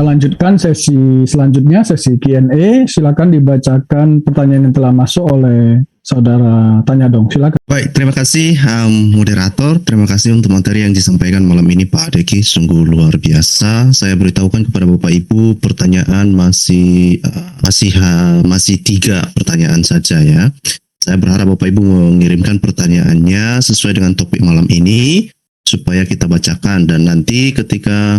Kita lanjutkan sesi selanjutnya, sesi Q&A. Silakan dibacakan pertanyaan yang telah masuk oleh saudara Tanya Dong. Silakan. Baik, terima kasih moderator. Terima kasih untuk materi yang disampaikan malam ini Pak Deki. Sungguh luar biasa. Saya beritahukan kepada Bapak Ibu pertanyaan masih 3 pertanyaan saja ya. Saya berharap Bapak Ibu mengirimkan pertanyaannya sesuai dengan topik malam ini supaya kita bacakan, dan nanti ketika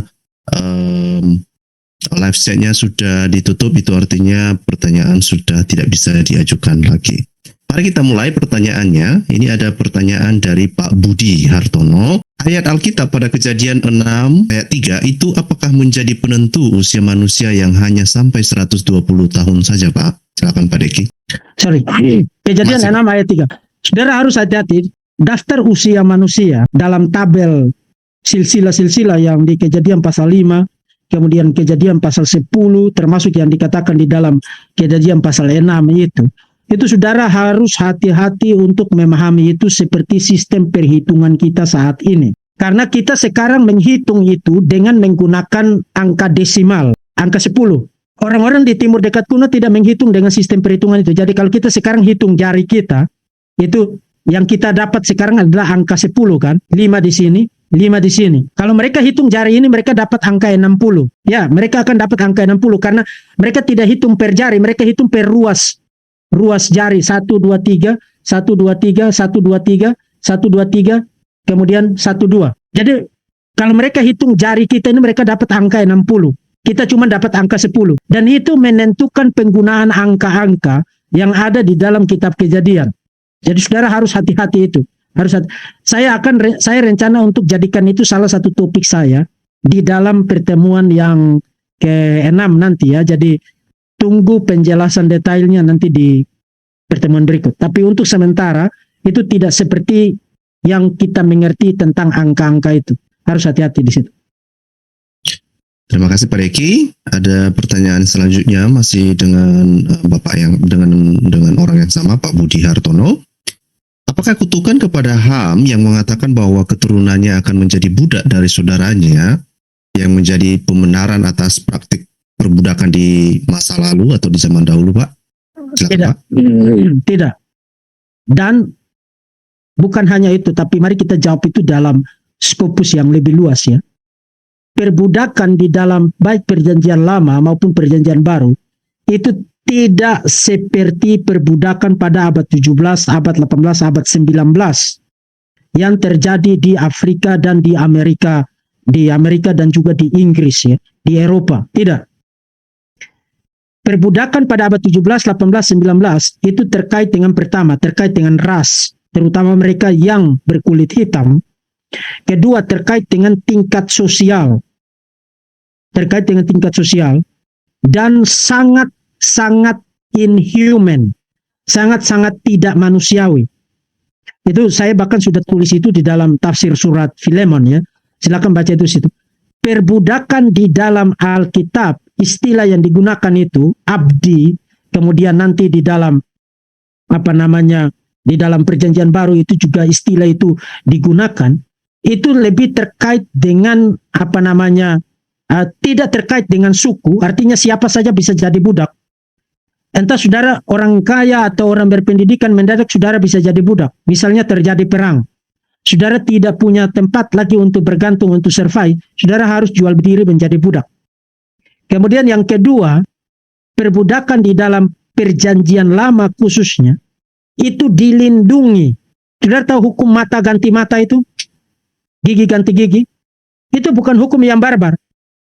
live chat-nya sudah ditutup, itu artinya pertanyaan sudah tidak bisa diajukan lagi. Mari kita mulai pertanyaannya. Ini ada pertanyaan dari Pak Budi Hartono. Ayat Alkitab pada Kejadian 6 ayat 3 itu apakah menjadi penentu usia manusia yang hanya sampai 120 tahun saja, Pak? Silakan Pak Deki. Kejadian 6 ayat 3. Saudara harus hati-hati. Daftar usia manusia dalam tabel silsilah-silsilah yang di Kejadian pasal 5, kemudian Kejadian pasal 10, termasuk yang dikatakan di dalam Kejadian pasal 6 itu saudara harus hati-hati untuk memahami itu seperti sistem perhitungan kita saat ini. Karena kita sekarang menghitung itu dengan menggunakan angka desimal, angka 10. Orang-orang di Timur Dekat kuno tidak menghitung dengan sistem perhitungan itu. Jadi kalau kita sekarang hitung jari kita, itu yang kita dapat sekarang adalah angka 10 kan. 5 di sini, 5 di sini. Kalau mereka hitung jari ini, mereka dapat angka 60. Ya, mereka akan dapat angka 60 karena mereka tidak hitung per jari, mereka hitung per ruas jari. 1, 2, 3, 1, 2, 3, 1, 2, 3, 1, 2, 3, kemudian 1, 2. Jadi kalau mereka hitung jari kita ini, mereka dapat angka 60. Kita cuma dapat angka 10. Dan itu menentukan penggunaan angka-angka yang ada di dalam kitab Kejadian. Jadi saudara harus hati-hati itu. Saya rencana untuk jadikan itu salah satu topik saya di dalam pertemuan yang ke-6 nanti ya. Jadi tunggu penjelasan detailnya nanti di pertemuan berikut. Tapi untuk sementara itu tidak seperti yang kita mengerti tentang angka-angka itu. Harus hati-hati di situ. Terima kasih Pak Deki. Ada pertanyaan selanjutnya masih dengan Bapak yang dengan orang yang sama, Pak Budi Hartono. Apakah kutukan kepada Ham yang mengatakan bahwa keturunannya akan menjadi budak dari saudaranya yang menjadi pembenaran atas praktik perbudakan di masa lalu atau di zaman dahulu, Pak? Silakan, tidak, Pak. Tidak. Dan bukan hanya itu, tapi mari kita jawab itu dalam skopus yang lebih luas ya. Perbudakan di dalam baik perjanjian lama maupun perjanjian baru itu tidak seperti perbudakan pada abad 17, abad 18, abad 19 yang terjadi di Afrika dan di Amerika dan juga di Inggris ya, di Eropa. Tidak. Perbudakan pada abad 17, 18, 19 itu terkait dengan ras, terutama mereka yang berkulit hitam. Kedua, terkait dengan tingkat sosial. Dan sangat inhuman, sangat tidak manusiawi. Itu saya bahkan sudah tulis itu di dalam tafsir surat Filemon ya. Silakan baca itu situ. Perbudakan di dalam Alkitab, istilah yang digunakan itu abdi, kemudian nanti di dalam di dalam perjanjian baru itu juga istilah itu digunakan, itu lebih terkait dengan tidak terkait dengan suku, artinya siapa saja bisa jadi budak. Entah saudara orang kaya atau orang berpendidikan, mendadak saudara bisa jadi budak. Misalnya terjadi perang, saudara tidak punya tempat lagi untuk bergantung, untuk survive, saudara harus jual diri menjadi budak. Kemudian yang kedua, perbudakan di dalam perjanjian lama khususnya, itu dilindungi. Saudara tahu hukum mata ganti mata itu? Gigi ganti gigi? Itu bukan hukum yang barbar.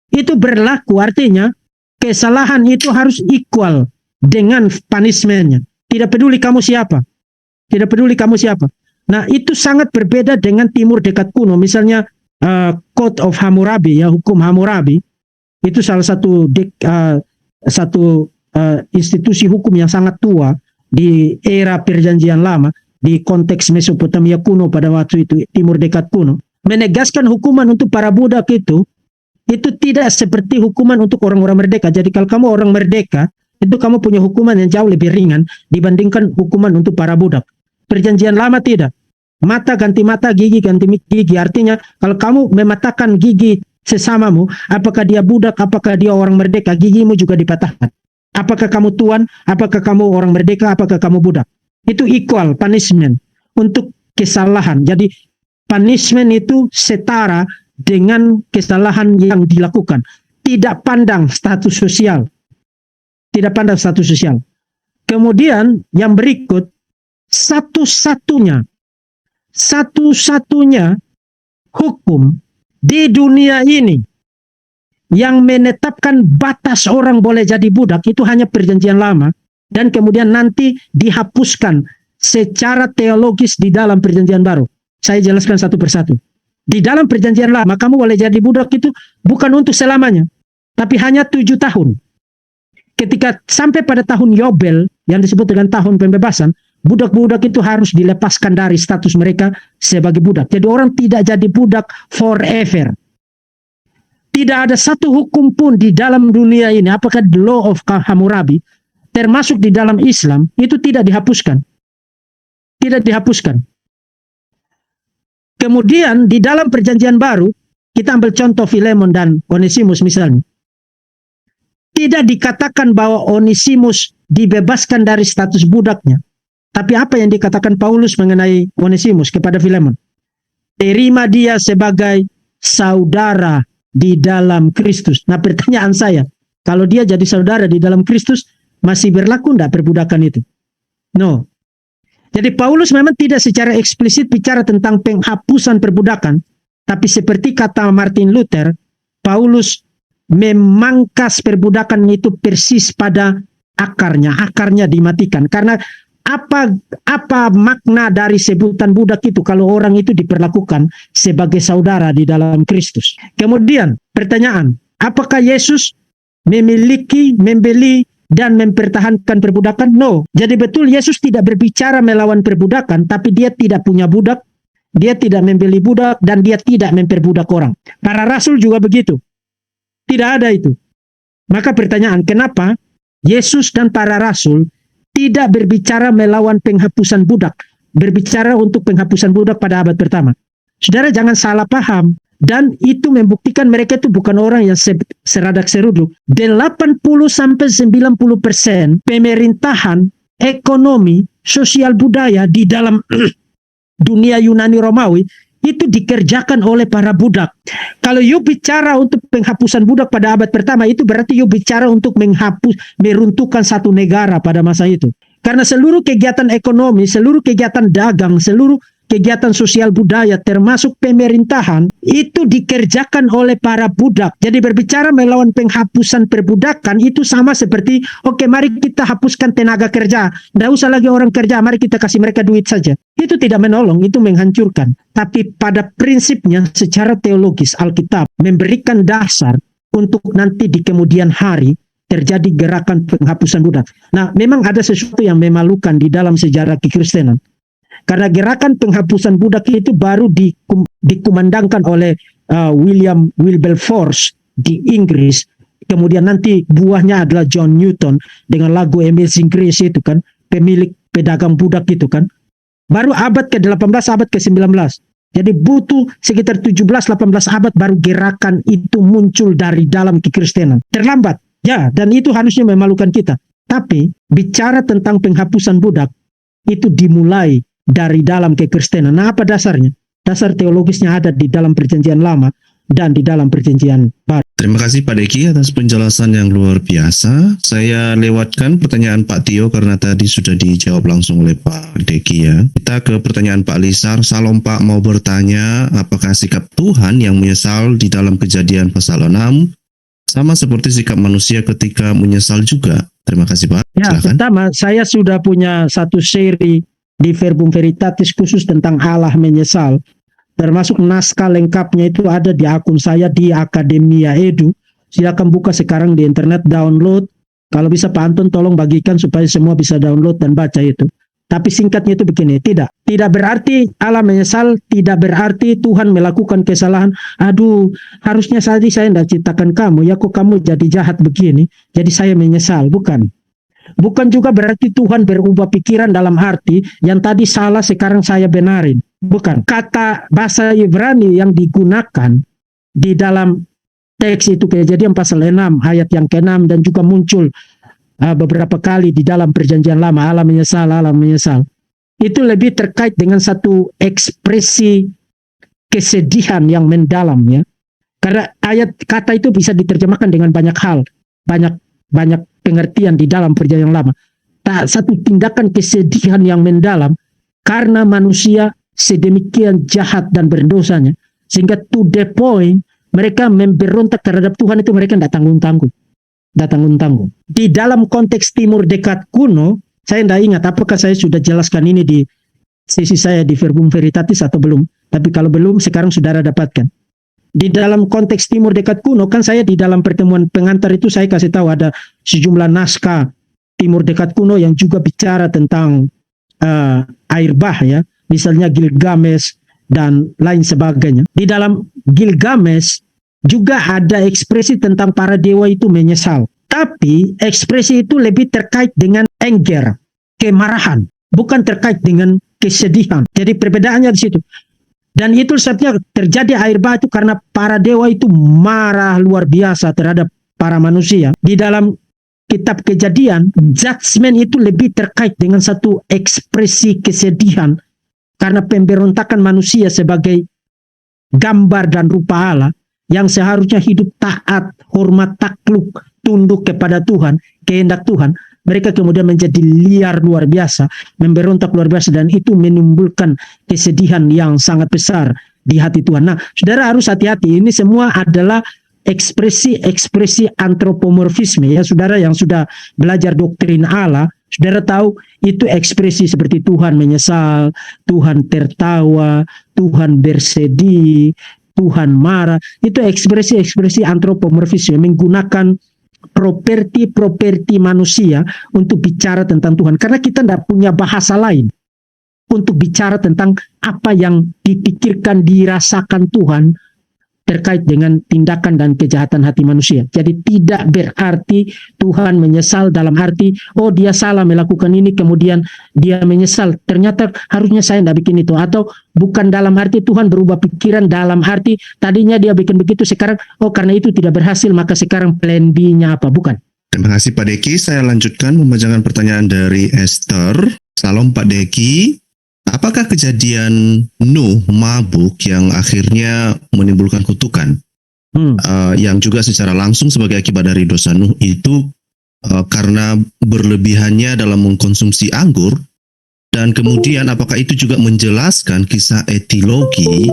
Itu berlaku, artinya kesalahan itu harus equal dengan punishment-nya. Tidak peduli kamu siapa. Nah, itu sangat berbeda dengan Timur Dekat kuno. Misalnya Code of Hammurabi ya, hukum Hammurabi. Itu salah satu institusi hukum yang sangat tua di era perjanjian lama, di konteks Mesopotamia kuno pada waktu itu, Timur Dekat kuno, menegaskan hukuman untuk para budak itu tidak seperti hukuman untuk orang-orang merdeka. Jadi kalau kamu orang merdeka, itu kamu punya hukuman yang jauh lebih ringan dibandingkan hukuman untuk para budak. Perjanjian lama tidak. Mata ganti mata, gigi ganti gigi. Artinya kalau kamu mematakan gigi sesamamu, apakah dia budak, apakah dia orang merdeka, gigimu juga dipatahkan. Apakah kamu tuan, apakah kamu orang merdeka, apakah kamu budak. Itu equal punishment untuk kesalahan. Jadi punishment itu setara dengan kesalahan yang dilakukan. Tidak pandang status sosial. Tidak pandang status sosial. Kemudian yang berikut, satu-satunya hukum di dunia ini yang menetapkan batas orang boleh jadi budak itu hanya perjanjian lama, dan kemudian nanti dihapuskan secara teologis di dalam perjanjian baru. Saya jelaskan satu persatu. Di dalam perjanjian lama kamu boleh jadi budak itu bukan untuk selamanya, tapi hanya 7 tahun. Ketika sampai pada tahun Yobel yang disebut dengan tahun pembebasan, budak-budak itu harus dilepaskan dari status mereka sebagai budak. Jadi orang tidak jadi budak forever. Tidak ada satu hukum pun di dalam dunia ini, apakah the law of Hammurabi, termasuk di dalam Islam, itu tidak dihapuskan. Tidak dihapuskan. Kemudian di dalam perjanjian baru, kita ambil contoh Filemon dan Onesimus misalnya. Tidak dikatakan bahwa Onesimus dibebaskan dari status budaknya. Tapi apa yang dikatakan Paulus mengenai Onesimus kepada Filemon? Terima dia sebagai saudara di dalam Kristus. Nah, pertanyaan saya, kalau dia jadi saudara di dalam Kristus, masih berlaku enggak perbudakan itu? No. Jadi Paulus memang tidak secara eksplisit bicara tentang penghapusan perbudakan, tapi seperti kata Martin Luther, Paulus memangkas perbudakan itu persis pada akarnya dimatikan. Karena apa makna dari sebutan budak itu kalau orang itu diperlakukan sebagai saudara di dalam Kristus? Kemudian pertanyaan, apakah Yesus memiliki, membeli dan mempertahankan perbudakan? No. Jadi betul Yesus tidak berbicara melawan perbudakan, tapi dia tidak punya budak, dia tidak membeli budak, dan dia tidak memperbudak orang. Para rasul juga begitu. Tidak ada itu. Maka pertanyaan, kenapa Yesus dan para rasul tidak berbicara melawan penghapusan budak, berbicara untuk penghapusan budak pada abad pertama? Saudara jangan salah paham, dan itu membuktikan mereka itu bukan orang yang seradak seruduk. 80-90% pemerintahan, ekonomi, sosial budaya di dalam dunia Yunani Romawi itu dikerjakan oleh para budak. Kalau you bicara untuk penghapusan budak pada abad pertama, itu berarti you bicara untuk meruntuhkan satu negara pada masa itu. Karena seluruh kegiatan ekonomi, seluruh kegiatan dagang, seluruh kegiatan sosial budaya termasuk pemerintahan itu dikerjakan oleh para budak. Jadi berbicara melawan penghapusan perbudakan itu sama seperti oke, mari kita hapuskan tenaga kerja, tidak usah lagi orang kerja, mari kita kasih mereka duit saja. Itu tidak menolong, itu menghancurkan. Tapi pada prinsipnya secara teologis Alkitab memberikan dasar untuk nanti di kemudian hari terjadi gerakan penghapusan budak. Nah, memang ada sesuatu yang memalukan di dalam sejarah kekristenan. Karena gerakan penghapusan budak itu baru dikumandangkan oleh William Wilberforce di Inggris. Kemudian nanti buahnya adalah John Newton dengan lagu Amazing Grace itu kan, pemilik pedagang budak itu kan. Baru abad ke-18, abad ke-19. Jadi butuh sekitar 17-18 abad baru gerakan itu muncul dari dalam kekristenan. Terlambat, ya, dan itu harusnya memalukan kita. Tapi bicara tentang penghapusan budak itu dimulai dari dalam kekristenan. Nah, apa dasarnya? Dasar teologisnya ada di dalam perjanjian lama dan di dalam perjanjian baru. Terima kasih Pak Deki atas penjelasan yang luar biasa. Saya lewatkan pertanyaan Pak Tio karena tadi sudah dijawab langsung oleh Pak Deki ya. Kita ke pertanyaan Pak Lisar. Salam Pak, mau bertanya apakah sikap Tuhan yang menyesal di dalam Kejadian pasal 6 sama seperti sikap manusia ketika menyesal juga? Terima kasih Pak. Ya, silakan. pertama saya sudah punya satu seri di Verbum Veritatis khusus tentang Allah menyesal. Termasuk naskah lengkapnya itu ada di akun saya di Akademia Edu. Silakan buka sekarang di internet, download. Kalau bisa Pak Anton tolong bagikan supaya semua bisa download dan baca itu. Tapi singkatnya itu begini, tidak berarti Allah menyesal, tidak berarti Tuhan melakukan kesalahan. Aduh, harusnya tadi saya tidak ciptakan kamu, ya kok kamu jadi jahat begini, jadi saya menyesal. Bukan juga berarti Tuhan berubah pikiran dalam arti yang tadi salah sekarang saya benarin. Bukan. Kata bahasa Ibrani yang digunakan di dalam teks itu Kejadian pasal 6 ayat yang ke-6 dan juga muncul beberapa kali di dalam perjanjian lama, Allah menyesal. Itu lebih terkait dengan satu ekspresi kesedihan yang mendalam ya. Karena kata itu bisa diterjemahkan dengan banyak hal, banyak pengertian di dalam perjanjian lama. Satu tindakan kesedihan yang mendalam karena manusia sedemikian jahat dan berdosanya, sehingga to the point mereka memberontak terhadap Tuhan itu mereka tidak tanggung-tanggung. Di dalam konteks Timur Dekat kuno, saya tidak ingat apakah saya sudah jelaskan ini di sesi saya di Verbum Veritatis atau belum. Tapi kalau belum, sekarang saudara dapatkan. Di dalam konteks Timur Dekat kuno, kan saya di dalam pertemuan pengantar itu saya kasih tahu ada sejumlah naskah Timur Dekat kuno yang juga bicara tentang air bah ya. Misalnya Gilgamesh dan lain sebagainya. Di dalam Gilgamesh juga ada ekspresi tentang para dewa itu menyesal. Tapi ekspresi itu lebih terkait dengan anger, kemarahan. Bukan terkait dengan kesedihan. Jadi perbedaannya di situ. Dan itu sebabnya terjadi air bah itu karena para dewa itu marah luar biasa terhadap para manusia. Di dalam kitab Kejadian, judgment itu lebih terkait dengan satu ekspresi kesedihan karena pemberontakan manusia sebagai gambar dan rupa Allah yang seharusnya hidup taat, hormat, takluk, tunduk kepada Tuhan, kehendak Tuhan. Mereka kemudian menjadi liar luar biasa, memberontak luar biasa, dan itu menimbulkan kesedihan yang sangat besar di hati Tuhan. Nah, saudara harus hati-hati, ini semua adalah ekspresi antropomorfisme ya. Saudara yang sudah belajar doktrin Allah, saudara tahu itu ekspresi seperti Tuhan menyesal, Tuhan tertawa, Tuhan bersedih, Tuhan marah. Itu ekspresi antropomorfisme menggunakan properti manusia untuk bicara tentang Tuhan. Karena kita tidak punya bahasa lain untuk bicara tentang apa yang dipikirkan, dirasakan Tuhan terkait dengan tindakan dan kejahatan hati manusia. Jadi tidak berarti Tuhan menyesal dalam arti, oh dia salah melakukan ini, kemudian dia menyesal. Ternyata harusnya saya tidak bikin itu. Atau bukan dalam arti Tuhan berubah pikiran dalam arti tadinya dia bikin begitu, sekarang oh karena itu tidak berhasil, maka sekarang plan B-nya apa? Bukan. Terima kasih Pak Deki. Saya lanjutkan membacakan pertanyaan dari Esther. Salam Pak Deki. Apakah kejadian Nuh mabuk yang akhirnya menimbulkan kutukan, yang juga secara langsung sebagai akibat dari dosa Nuh itu karena berlebihannya dalam mengkonsumsi anggur, dan kemudian apakah itu juga menjelaskan kisah etiologi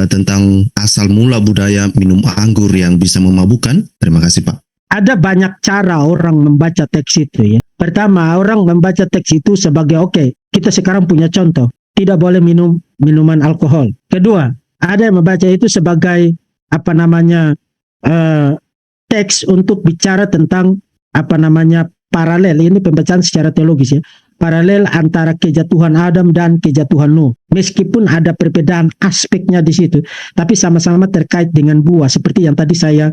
tentang asal mula budaya minum anggur yang bisa memabukkan? Terima kasih Pak. Ada banyak cara orang membaca teks itu ya. Pertama, orang membaca teks itu sebagai oke, kita sekarang punya contoh, tidak boleh minum minuman alkohol. Kedua, ada yang membaca itu sebagai teks untuk bicara tentang paralel. Ini pembacaan secara teologis ya. Paralel antara kejatuhan Adam dan kejatuhan Nuh. Meskipun ada perbedaan aspeknya di situ, tapi sama-sama terkait dengan buah seperti yang tadi saya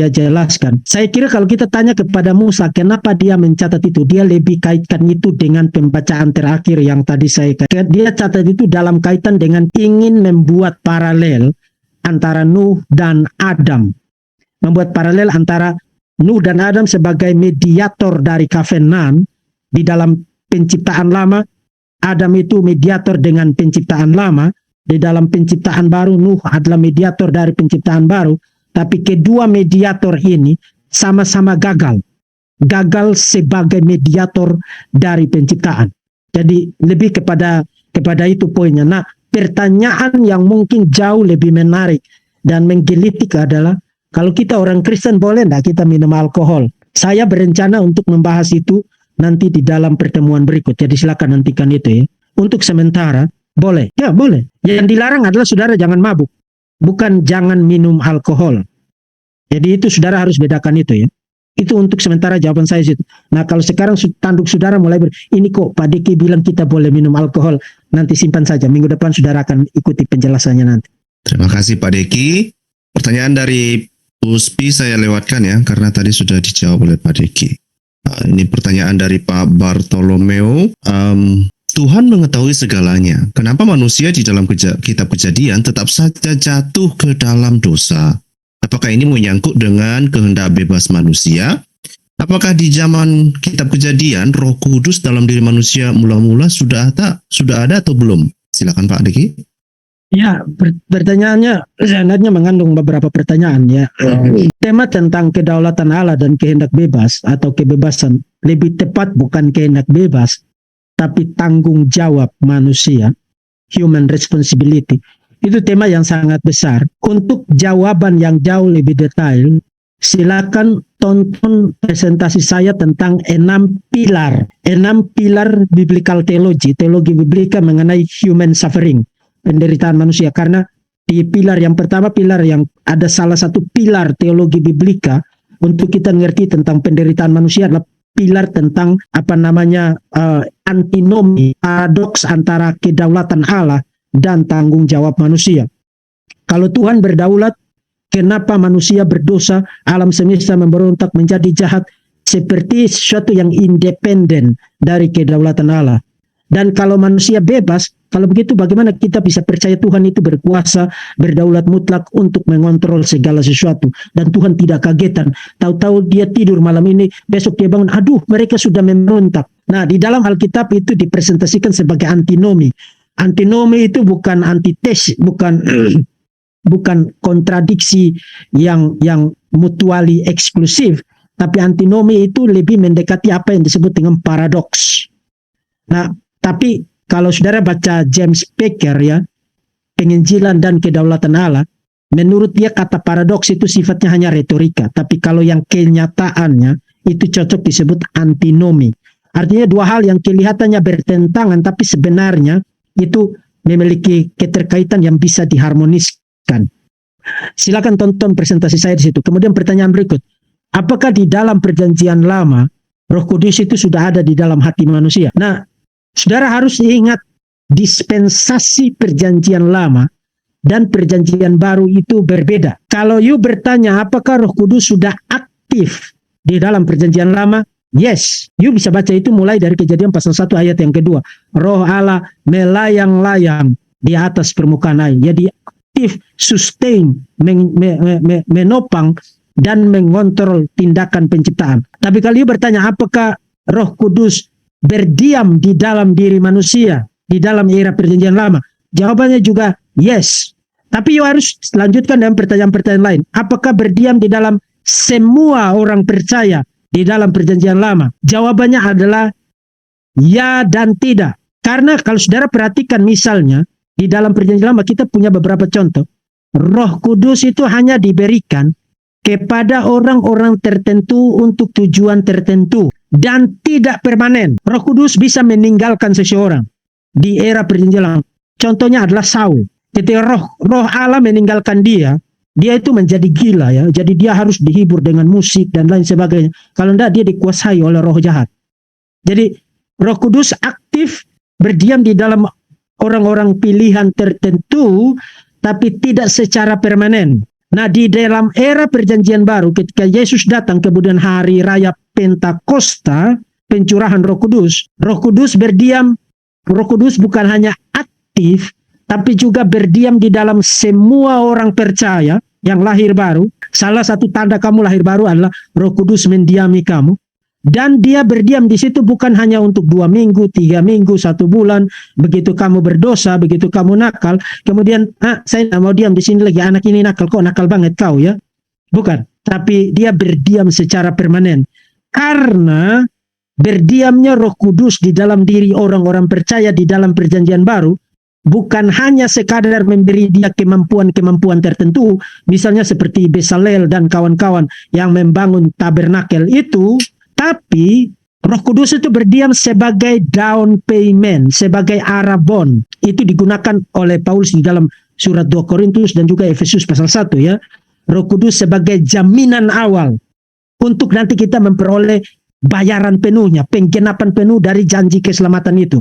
jelaskan. Saya kira kalau kita tanya kepada Musa, kenapa dia mencatat itu? Dia lebih kaitkan itu dengan pembacaan terakhir yang tadi saya katakan. Dia catat itu dalam kaitan dengan ingin membuat paralel antara Nuh dan Adam. Membuat paralel antara Nuh dan Adam sebagai mediator dari kavenan di dalam penciptaan lama. Adam itu mediator dengan penciptaan lama. Di dalam penciptaan baru, Nuh adalah mediator dari penciptaan baru. Tapi kedua mediator ini sama-sama gagal. Gagal sebagai mediator dari penciptaan. Jadi lebih kepada itu poinnya. Nah, pertanyaan yang mungkin jauh lebih menarik dan menggelitik adalah, kalau kita orang Kristen boleh tidak kita minum alkohol? Saya berencana untuk membahas itu nanti di dalam pertemuan berikut. Jadi silakan nantikan itu ya. Untuk sementara, boleh. Ya, boleh. Yang dilarang adalah saudara jangan mabuk. Bukan jangan minum alkohol. Jadi itu saudara harus bedakan itu ya. Itu untuk sementara jawaban saya situ. Nah kalau sekarang tanduk saudara mulai ini kok Pak Diki bilang kita boleh minum alkohol. Nanti simpan saja. Minggu depan saudara akan ikuti penjelasannya nanti. Terima kasih Pak Deki. Pertanyaan dari Uspi saya lewatkan ya, karena tadi sudah dijawab oleh Pak Deki. Ini pertanyaan dari Pak Bartolomeo. Tuhan mengetahui segalanya. Kenapa manusia di dalam kitab Kejadian tetap saja jatuh ke dalam dosa? Apakah ini menyangkut dengan kehendak bebas manusia? Apakah di zaman kitab Kejadian Roh Kudus dalam diri manusia mula-mula sudah ada atau belum? Silakan Pak Deki. Ya, pertanyaannya sebenarnya mengandung beberapa pertanyaan ya. Tema tentang kedaulatan Allah dan kehendak bebas atau kebebasan, lebih tepat bukan kehendak bebas, tapi tanggung jawab manusia, human responsibility. Itu tema yang sangat besar. Untuk jawaban yang jauh lebih detail, silakan tonton presentasi saya tentang 6 pilar biblical teologi biblika mengenai human suffering, penderitaan manusia. Karena di pilar yang pertama, pilar yang ada salah satu pilar teologi biblika untuk kita ngerti tentang penderitaan manusia adalah pilar tentang antinomi, paradoks antara kedaulatan Allah dan tanggung jawab manusia. Kalau Tuhan berdaulat, kenapa manusia berdosa, alam semesta memberontak menjadi jahat, seperti sesuatu yang independen dari kedaulatan Allah. Dan kalau manusia bebas, kalau begitu bagaimana kita bisa percaya Tuhan itu berkuasa, berdaulat mutlak untuk mengontrol segala sesuatu. Dan Tuhan tidak kagetan. Tahu-tahu dia tidur malam ini, besok dia bangun, aduh mereka sudah memberontak. Nah, di dalam Alkitab itu dipresentasikan sebagai antinomi. Antinomi itu bukan antitesis, bukan kontradiksi yang mutually eksklusif, tapi antinomi itu lebih mendekati apa yang disebut dengan paradoks. Nah, tapi kalau saudara baca James Baker ya, Penginjilan dan Kedaulatan Allah, menurut dia kata paradoks itu sifatnya hanya retorika, tapi kalau yang kenyataannya itu cocok disebut antinomi. Artinya dua hal yang kelihatannya bertentangan tapi sebenarnya itu memiliki keterkaitan yang bisa diharmoniskan. Silakan tonton presentasi saya di situ. Kemudian pertanyaan berikut, apakah di dalam Perjanjian Lama Roh Kudus itu sudah ada di dalam hati manusia? Nah, saudara harus ingat dispensasi Perjanjian Lama dan Perjanjian Baru itu berbeda. Kalau you bertanya apakah Roh Kudus sudah aktif di dalam Perjanjian Lama, yes, you bisa baca itu mulai dari Kejadian pasal 1 ayat yang kedua. Roh Allah melayang-layang di atas permukaan air. Jadi aktif, sustain, menopang dan mengontrol tindakan penciptaan. Tapi kalau you bertanya apakah Roh Kudus berdiam di dalam diri manusia di dalam era Perjanjian Lama, jawabannya juga yes. Tapi you harus lanjutkan dengan pertanyaan-pertanyaan lain. Apakah berdiam di dalam semua orang percaya di dalam Perjanjian Lama? Jawabannya adalah ya dan tidak. Karena kalau saudara perhatikan misalnya di dalam Perjanjian Lama kita punya beberapa contoh. Roh Kudus itu hanya diberikan kepada orang-orang tertentu untuk tujuan tertentu dan tidak permanen. Roh Kudus bisa meninggalkan seseorang di era Perjanjian Lama. Contohnya adalah Saul. Ketika roh Allah meninggalkan dia itu menjadi gila ya. Jadi dia harus dihibur dengan musik dan lain sebagainya. Kalau tidak dia dikuasai oleh roh jahat. Jadi Roh Kudus aktif berdiam di dalam orang-orang pilihan tertentu tapi tidak secara permanen. Nah, di dalam era Perjanjian Baru ketika Yesus datang kemudian hari raya Pentakosta, pencurahan Roh Kudus berdiam. Roh Kudus bukan hanya aktif tapi juga berdiam di dalam semua orang percaya yang lahir baru. Salah satu tanda kamu lahir baru adalah Roh Kudus mendiami kamu. Dan dia berdiam di situ bukan hanya untuk 2 minggu, 3 minggu, 1 bulan. Begitu kamu berdosa, begitu kamu nakal, kemudian saya tidak mau diam di sini lagi. Anak ini nakal, kok nakal banget kau ya? Bukan. Tapi dia berdiam secara permanen. Karena berdiamnya Roh Kudus di dalam diri orang-orang percaya di dalam Perjanjian Baru bukan hanya sekadar memberi dia kemampuan-kemampuan tertentu, misalnya seperti Bezalel dan kawan-kawan yang membangun tabernakel itu, tapi Roh Kudus itu berdiam sebagai down payment, sebagai arabon. Itu digunakan oleh Paulus di dalam surat 2 Korintus dan juga Efesus pasal 1 ya. Roh Kudus sebagai jaminan awal untuk nanti kita memperoleh bayaran penuhnya, penggenapan penuh dari janji keselamatan itu.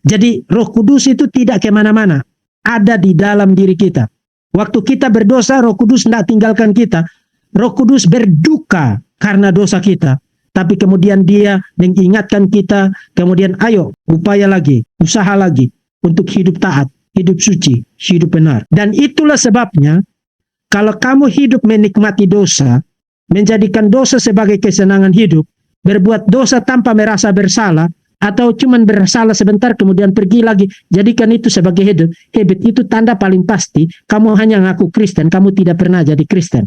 Jadi Roh Kudus itu tidak kemana-mana, ada di dalam diri kita. Waktu kita berdosa, Roh Kudus tidak tinggalkan kita. Roh Kudus berduka karena dosa kita, tapi kemudian dia mengingatkan kita, kemudian ayo upaya lagi, usaha lagi untuk hidup taat, hidup suci, hidup benar. Dan itulah sebabnya Kalau kamu hidup menikmati dosa, menjadikan dosa sebagai kesenangan hidup, berbuat dosa tanpa merasa bersalah, atau cuman bersalah sebentar kemudian pergi lagi, jadikan itu sebagai habit, itu tanda paling pasti kamu hanya ngaku Kristen, kamu tidak pernah jadi Kristen.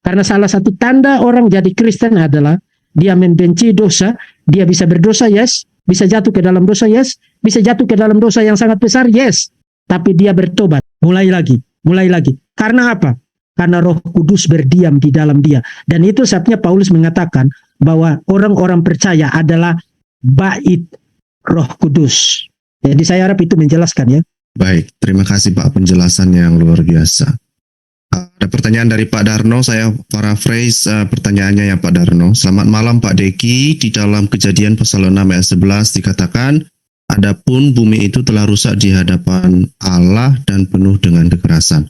Karena salah satu tanda orang jadi Kristen adalah dia membenci dosa, dia bisa berdosa, yes, bisa jatuh ke dalam dosa, yes, bisa jatuh ke dalam dosa yang sangat besar, yes, tapi dia bertobat, mulai lagi. Karena apa? Karena Roh Kudus berdiam di dalam dia. Dan itu sebabnya Paulus mengatakan bahwa orang-orang percaya adalah bait Roh Kudus. Jadi saya harap itu menjelaskan ya. Baik, terima kasih Pak penjelasan yang luar biasa. Ada pertanyaan dari Pak Darno, saya paraphrase pertanyaannya ya Pak Darno. Selamat malam Pak Deki, di dalam Kejadian pasal 6 ayat 11 dikatakan, adapun bumi itu telah rusak di hadapan Allah dan penuh dengan kekerasan.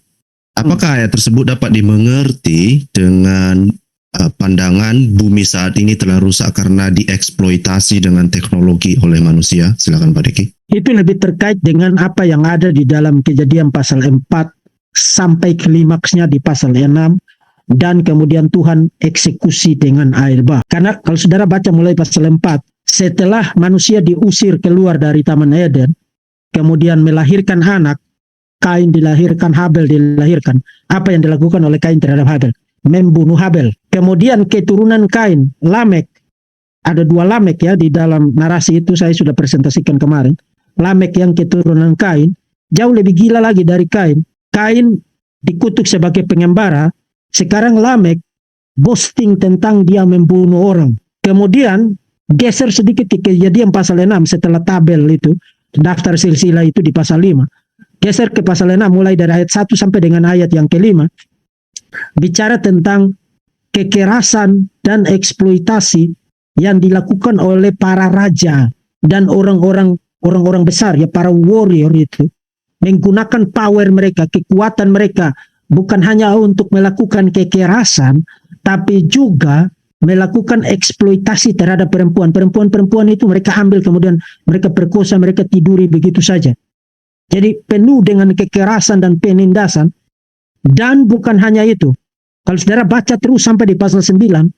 Apakah ayat tersebut dapat dimengerti dengan pandangan bumi saat ini telah rusak karena dieksploitasi dengan teknologi oleh manusia? Silakan Pak Deki. Itu lebih terkait dengan apa yang ada di dalam Kejadian pasal 4 sampai klimaksnya di pasal 6, dan kemudian Tuhan eksekusi dengan air bah. Karena kalau saudara baca mulai pasal 4, setelah manusia diusir keluar dari Taman Eden, kemudian melahirkan anak, Kain dilahirkan, Habel dilahirkan. Apa yang dilakukan oleh Kain terhadap Habel? Membunuh Habel. Kemudian keturunan Kain, Lamek. Ada 2 Lamek ya di dalam narasi itu, saya sudah presentasikan kemarin. Lamek yang keturunan Kain jauh lebih gila lagi dari Kain. Kain dikutuk sebagai pengembara. Sekarang Lamek boasting tentang dia membunuh orang. Kemudian geser sedikit ke Kejadian pasal 6 setelah tabel itu, daftar silsilah itu di pasal 5. Geser ke pasal 6 mulai dari ayat 1 sampai dengan ayat yang ke-5. Bicara tentang kekerasan dan eksploitasi yang dilakukan oleh para raja dan orang-orang besar ya, para warrior itu, menggunakan power mereka, kekuatan mereka, bukan hanya untuk melakukan kekerasan, tapi juga melakukan eksploitasi terhadap perempuan. Perempuan itu mereka ambil, kemudian mereka perkosa, mereka tiduri begitu saja. Jadi penuh dengan kekerasan dan penindasan. Dan bukan hanya itu. Kalau saudara baca terus sampai di pasal 9,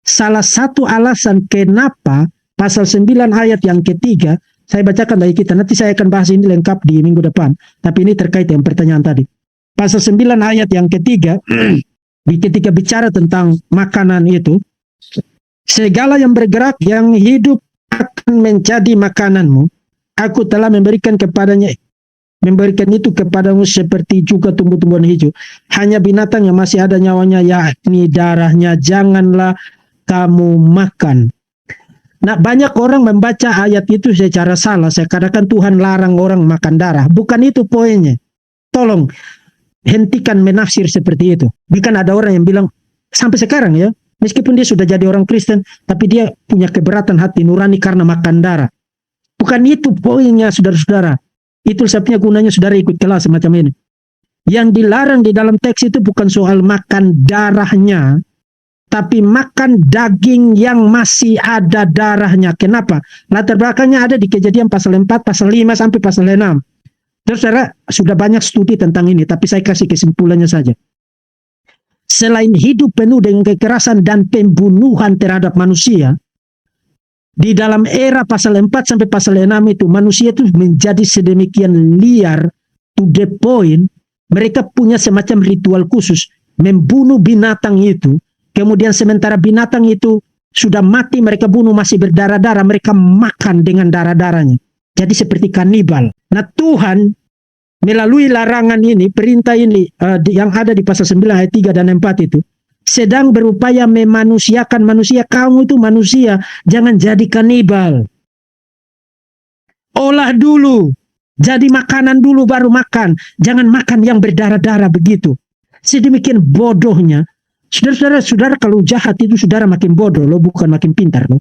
salah satu alasan kenapa pasal 9 ayat yang ke-3, saya bacakan bagi kita, nanti saya akan bahas ini lengkap di minggu depan, tapi ini terkait dengan pertanyaan tadi. Pasal 9 ayat yang ke-3, ketika bicara tentang makanan itu, segala yang bergerak, yang hidup akan menjadi makananmu, aku telah memberikan itu kepadamu seperti juga tumbuh-tumbuhan hijau. Hanya binatang yang masih ada nyawanya, yakni darahnya, janganlah kamu makan. Nah, banyak orang membaca ayat itu secara salah. Seakan-akan Tuhan larang orang makan darah. Bukan itu poinnya. Tolong hentikan menafsir seperti itu. Bukan ada orang yang bilang sampai sekarang ya, meskipun dia sudah jadi orang Kristen, tapi dia punya keberatan hati nurani karena makan darah. Bukan itu poinnya, saudara-saudara. Itu sebabnya gunanya saudara ikut kelas semacam ini. Yang dilarang di dalam teks itu bukan soal makan darahnya, tapi makan daging yang masih ada darahnya. Kenapa? Latar belakangnya ada di Kejadian pasal 4, pasal 5 sampai pasal 6. Terus saudara sudah banyak studi tentang ini, tapi saya kasih kesimpulannya saja. Selain hidup penuh dengan kekerasan dan pembunuhan terhadap manusia, di dalam era pasal 4 sampai pasal 6 itu, manusia itu menjadi sedemikian liar, to the point, mereka punya semacam ritual khusus, membunuh binatang itu, kemudian sementara binatang itu sudah mati, mereka bunuh masih berdarah-darah, mereka makan dengan darah-darahnya. Jadi seperti kanibal. Nah, Tuhan melalui larangan ini, perintah ini yang ada di pasal 9 ayat 3 dan 4 itu, sedang berupaya memanusiakan manusia. Kamu itu manusia, jangan jadi kanibal. Olah dulu, jadi makanan dulu baru makan. Jangan makan yang berdarah-darah begitu. Sedemikian bodohnya. Saudara kalau jahat itu saudara makin bodoh loh, bukan makin pintar loh.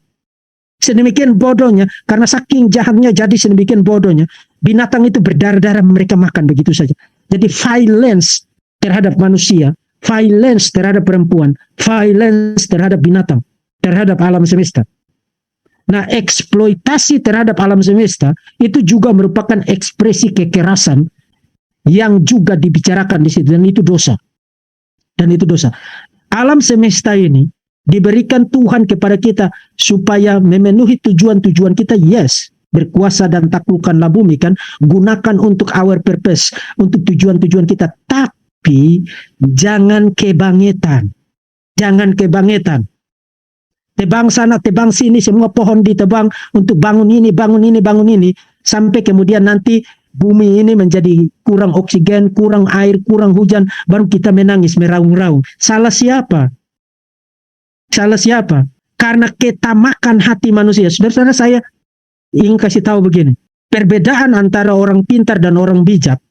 Sedemikian bodohnya, karena saking jahatnya jadi sedemikian bodohnya. Binatang itu berdarah-darah, mereka makan begitu saja. Jadi violence terhadap manusia, violence terhadap perempuan, violence terhadap binatang, terhadap alam semesta. Nah, eksploitasi terhadap alam semesta itu juga merupakan ekspresi kekerasan yang juga dibicarakan di situ, dan itu dosa. dan itu dosa. Alam semesta ini diberikan Tuhan kepada kita supaya memenuhi tujuan-tujuan kita, yes. Berkuasa dan taklukkanlah bumi kan, gunakan untuk our purpose, untuk tujuan-tujuan kita, tapi jangan kebangetan. Jangan kebangetan. Tebang sana, tebang sini, semua pohon ditebang untuk bangun ini, bangun ini, bangun ini, sampai kemudian nanti bumi ini menjadi kurang oksigen, kurang air, kurang hujan, baru kita menangis, meraung-raung. Salah siapa? Salah siapa? Karena ketamakan hati manusia. Saudara-saudara, saya ingin kasih tahu begini. Perbedaan antara orang pintar dan orang bijak.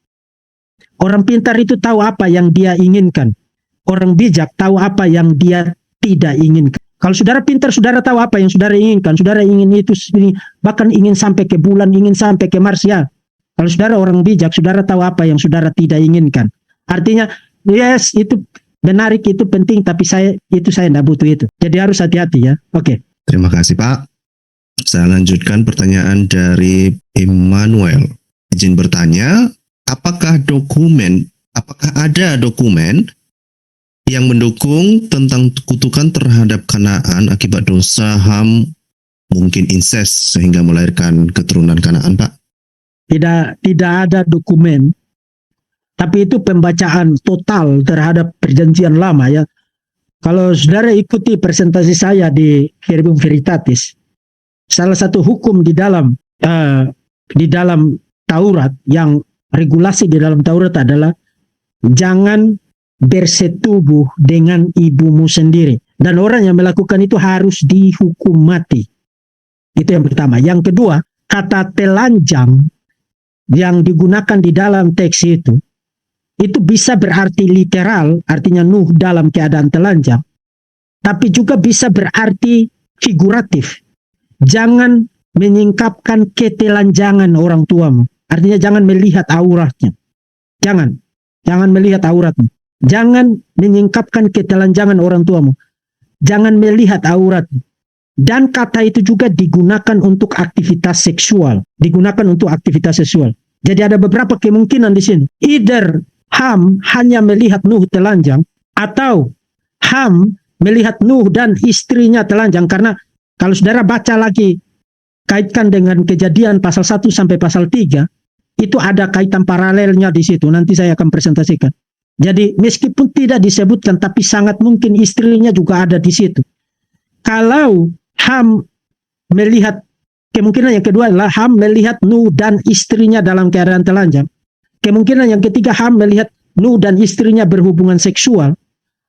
Orang pintar itu tahu apa yang dia inginkan. Orang bijak tahu apa yang dia tidak inginkan. Kalau saudara pintar, saudara tahu apa yang saudara inginkan. Saudara ingin itu, bahkan ingin sampai ke bulan, ingin sampai ke Mars, ya. Kalau saudara orang bijak, saudara tahu apa yang saudara tidak inginkan. Artinya, yes, itu menarik, itu penting, tapi saya tidak butuh itu. Jadi harus hati-hati ya. Oke. Terima kasih Pak. Saya lanjutkan pertanyaan dari Immanuel. Izin bertanya, apakah ada dokumen yang mendukung tentang kutukan terhadap Kanaan akibat dosa Ham, mungkin incest sehingga melahirkan keturunan Kanaan, Pak? Tidak ada dokumen, tapi itu pembacaan total terhadap perjanjian lama ya. Kalau saudara ikuti presentasi saya di Verbum Veritatis, salah satu hukum di dalam Taurat, yang regulasi di dalam Taurat adalah jangan bersetubuh dengan ibumu sendiri, dan orang yang melakukan itu harus dihukum mati. Itu yang pertama. Yang kedua, kata telanjang yang digunakan di dalam teks itu bisa berarti literal, artinya Nuh dalam keadaan telanjang, tapi juga bisa berarti figuratif. Jangan menyingkapkan ketelanjangan orang tuamu, artinya jangan melihat auratnya. Jangan melihat auratnya. Jangan menyingkapkan ketelanjangan orang tuamu. Jangan melihat auratnya. Dan kata itu juga digunakan untuk aktivitas seksual. Jadi ada beberapa kemungkinan di sini. Either Ham hanya melihat Nuh telanjang, atau Ham melihat Nuh dan istrinya telanjang. Karena kalau saudara baca lagi, kaitkan dengan Kejadian pasal 1 sampai pasal 3, itu ada kaitan paralelnya di situ. Nanti saya akan presentasikan. Jadi meskipun tidak disebutkan, tapi sangat mungkin istrinya juga ada di situ. Kalau Ham melihat, kemungkinan yang kedua adalah Ham melihat Nuh dan istrinya dalam keadaan telanjang. Kemungkinan yang ketiga, Ham melihat Nuh dan istrinya berhubungan seksual.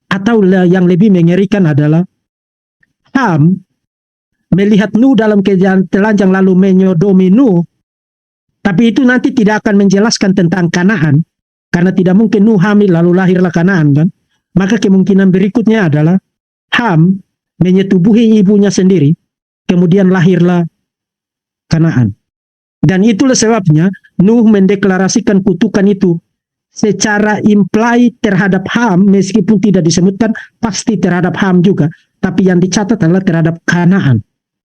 Atau yang lebih mengerikan adalah Ham melihat Nuh dalam keadaan telanjang lalu menyodomi Nuh. Tapi itu nanti tidak akan menjelaskan tentang Kanaan, karena tidak mungkin Nuh hamil lalu lahirlah Kanaan, kan? Maka kemungkinan berikutnya adalah Ham menyetubuhi ibunya sendiri, kemudian lahirlah Kanaan. Dan itulah sebabnya Nuh mendeklarasikan kutukan itu secara imply terhadap Ham, meskipun tidak disebutkan pasti terhadap Ham juga, tapi yang dicatat adalah terhadap Kanaan,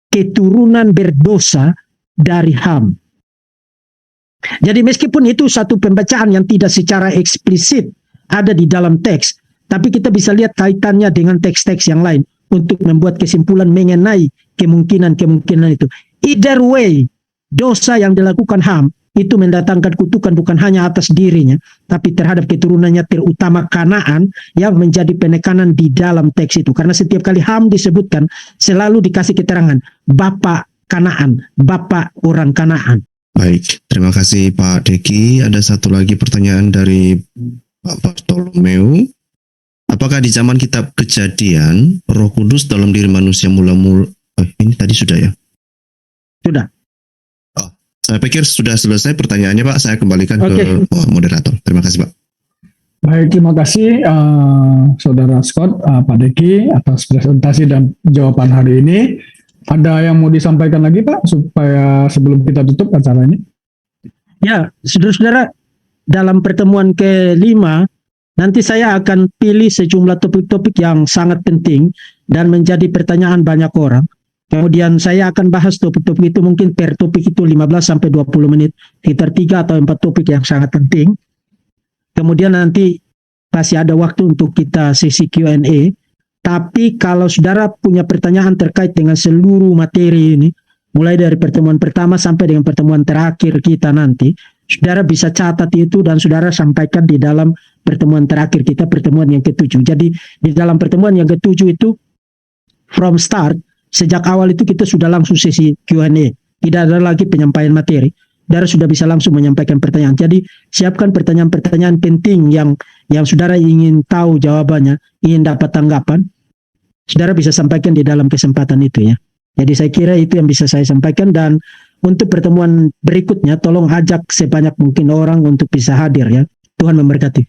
keturunan berdosa dari Ham. Jadi meskipun itu satu pembacaan yang tidak secara eksplisit ada di dalam teks, tapi kita bisa lihat kaitannya dengan teks-teks yang lain untuk membuat kesimpulan mengenai kemungkinan-kemungkinan itu. Either way, dosa yang dilakukan Ham itu mendatangkan kutukan bukan hanya atas dirinya, tapi terhadap keturunannya, terutama Kanaan, yang menjadi penekanan di dalam teks itu. Karena setiap kali Ham disebutkan, selalu dikasih keterangan, Bapak Kanaan, Bapak orang Kanaan. Baik, terima kasih Pak Deki. Ada satu lagi pertanyaan dari Pak Bartolomeu. Apakah di zaman kitab Kejadian, Roh Kudus dalam diri manusia mula-mula... ini tadi sudah ya? Sudah. Oh, saya pikir sudah selesai pertanyaannya Pak. Saya kembalikan ke moderator. Terima kasih Pak. Baik, terima kasih Saudara Scott, Pak Deki atas presentasi dan jawaban hari ini. Ada yang mau disampaikan lagi Pak, supaya sebelum kita tutup acara ini? Ya, saudara-saudara, dalam pertemuan ke-5, nanti saya akan pilih sejumlah topik-topik yang sangat penting dan menjadi pertanyaan banyak orang. Kemudian saya akan bahas topik-topik itu, mungkin per topik itu 15-20 menit, sekitar 3 atau 4 topik yang sangat penting. Kemudian nanti masih ada waktu untuk kita sesi Q&A. Tapi kalau saudara punya pertanyaan terkait dengan seluruh materi ini, mulai dari pertemuan pertama sampai dengan pertemuan terakhir kita nanti, saudara bisa catat itu dan saudara sampaikan di dalam pertemuan terakhir kita, pertemuan yang ke-7. Jadi di dalam pertemuan yang ke-7 itu, from start, sejak awal itu kita sudah langsung sesi Q&A. Tidak ada lagi penyampaian materi. Saudara sudah bisa langsung menyampaikan pertanyaan. Jadi siapkan pertanyaan-pertanyaan penting yang saudara ingin tahu jawabannya, ingin dapat tanggapan. Saudara bisa sampaikan di dalam kesempatan itu ya. Jadi saya kira itu yang bisa saya sampaikan, dan untuk pertemuan berikutnya tolong ajak sebanyak mungkin orang untuk bisa hadir ya. Tuhan memberkati.